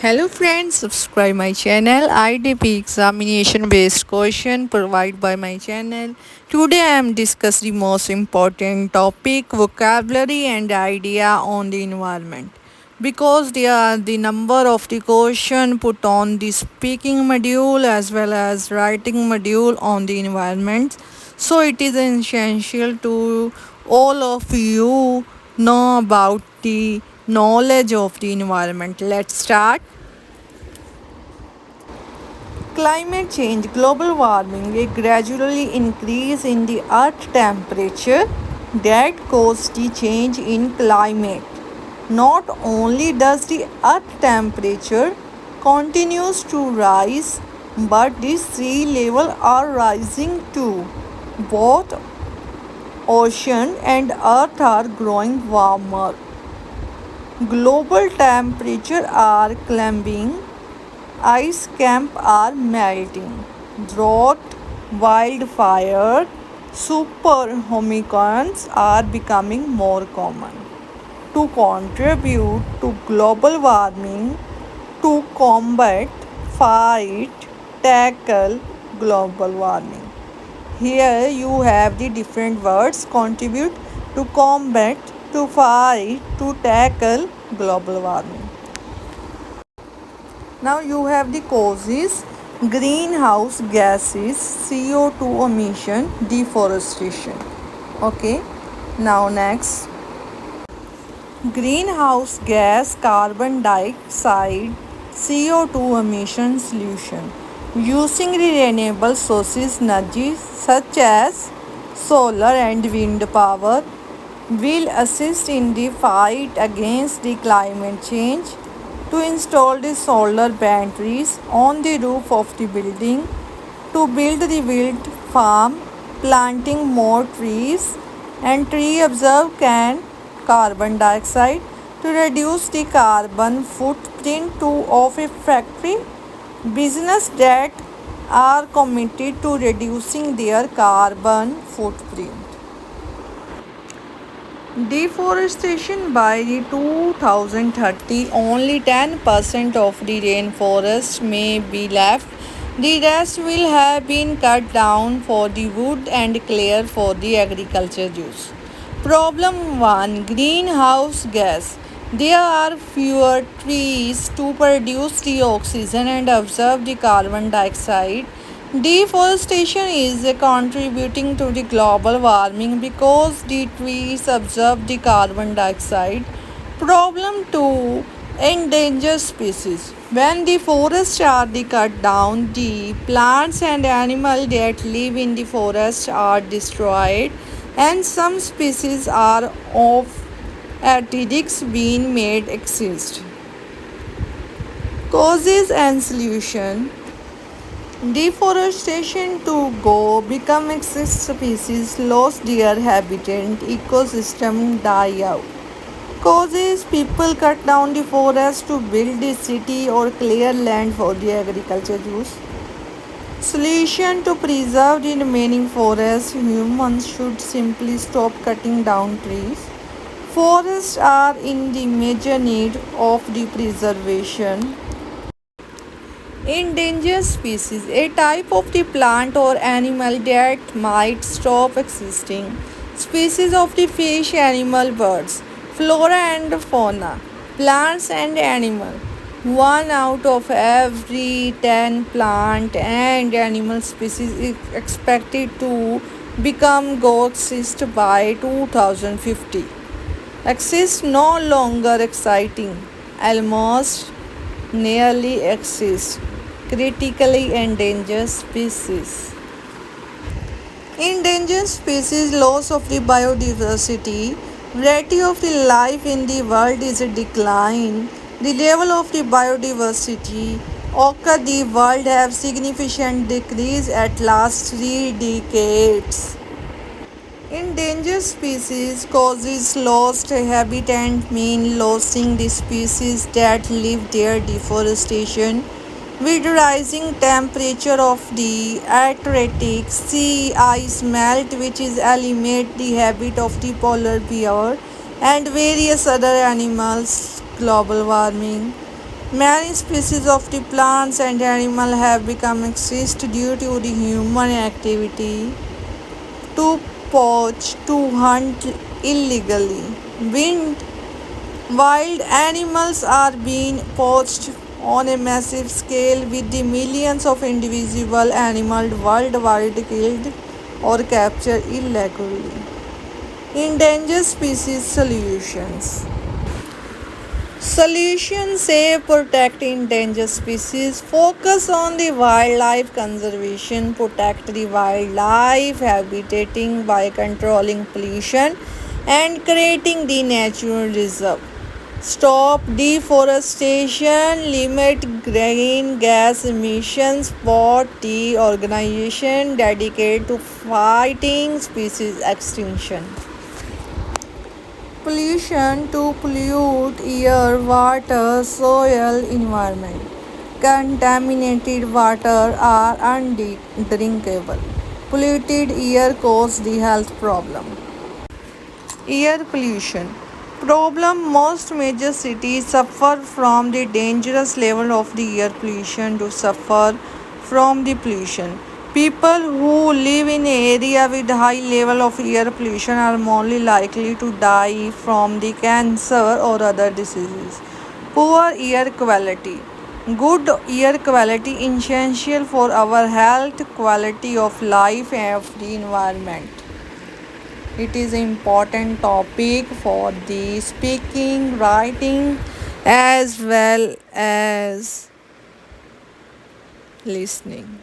Hello friends, subscribe my channel IDP examination based question provided by my channel. Today I am discussing the most important topic vocabulary and idea on the environment because they are the number of the question put on the speaking module as well as writing module on the environment. So it is essential to all of you know about the knowledge of the environment. Let's start. Climate change, global warming, a gradually increase in the earth temperature that causes the change in climate. Not only does the earth temperature continues to rise, but the sea level are rising too. Both ocean and earth are growing warmer. Global temperature are climbing. Ice caps are melting. Drought, wildfire, super humidity are becoming more common. To contribute to global warming, to combat, fight, tackle global warming. Here you have the different words contribute, to combat, to fight, to tackle global warming. Now you have the causes: greenhouse gases, CO2 emission, deforestation. Okay, now next, greenhouse gas, carbon dioxide, CO2 emission solution. Using renewable sources energy such as solar and wind power will assist in the fight against the climate change. To install the solar batteries on the roof of the building, to build the wind farm, planting more trees, and tree absorb can carbon dioxide to reduce the carbon footprint of a factory. Business that are committed to reducing their carbon footprint. Deforestation by the 2030, only 10% of the rainforest may be left. The rest will have been cut down for the wood and clear for the agriculture use. Problem 1, greenhouse gas. There are fewer trees to produce the oxygen and absorb the carbon dioxide. Deforestation is contributing to the global warming because the trees absorb the carbon dioxide. Problem 2, endangered species. When the forests are cut down, the plants and animals that live in the forest are destroyed, and some species are of at risks being made exist. Causes and solution. Deforestation to go become extinct species lost their habitat, ecosystem die out. Causes people cut down the forest to build a city or clear land for the agriculture use. Solution to preserve the remaining forest, humans should simply stop cutting down trees. Forests are in the major need of the preservation. Endangered species, a type of the plant or animal that might stop existing. Species of the fish, animal, birds. Flora and fauna, plants and animal. 1 out of every 10 plant and animal species is expected to become go extinct by 2050. Exist no longer exciting, almost nearly exist. Critically endangered species. Endangered species, loss of the biodiversity, variety of the life in the world is a decline. The level of the biodiversity occur the world have significant decrease at last 3 decades. Endangered species causes lost habitat mean losing the species that live there. Deforestation with rising temperature of the Arctic, sea ice melt which is eliminate the habit of the polar bear and various other animals. Global warming. Many species of the plants and animals have become extinct due to the human activity to poach, to hunt illegally. Wind, wild animals are being poached on a massive scale with the millions of individual animals worldwide killed or captured illegally. Endangered species solutions. Solutions say protect endangered species, focus on the wildlife conservation, protect the wildlife habitating by controlling pollution and creating the natural reserve. Stop deforestation, limit greenhouse emissions, support the organization dedicated to fighting species extinction. Pollution to pollute air, water, soil, environment. Contaminated water are undrinkable. Polluted air cause the health problem. Air pollution. Problem most major cities suffer from the dangerous level of the air pollution to suffer from the pollution. People who live in an area with high level of air pollution are more likely to die from the cancer or other diseases. Poor air quality. Good air quality is essential for our health, quality of life, and of the environment. It is an important topic for the speaking, writing, as well as listening.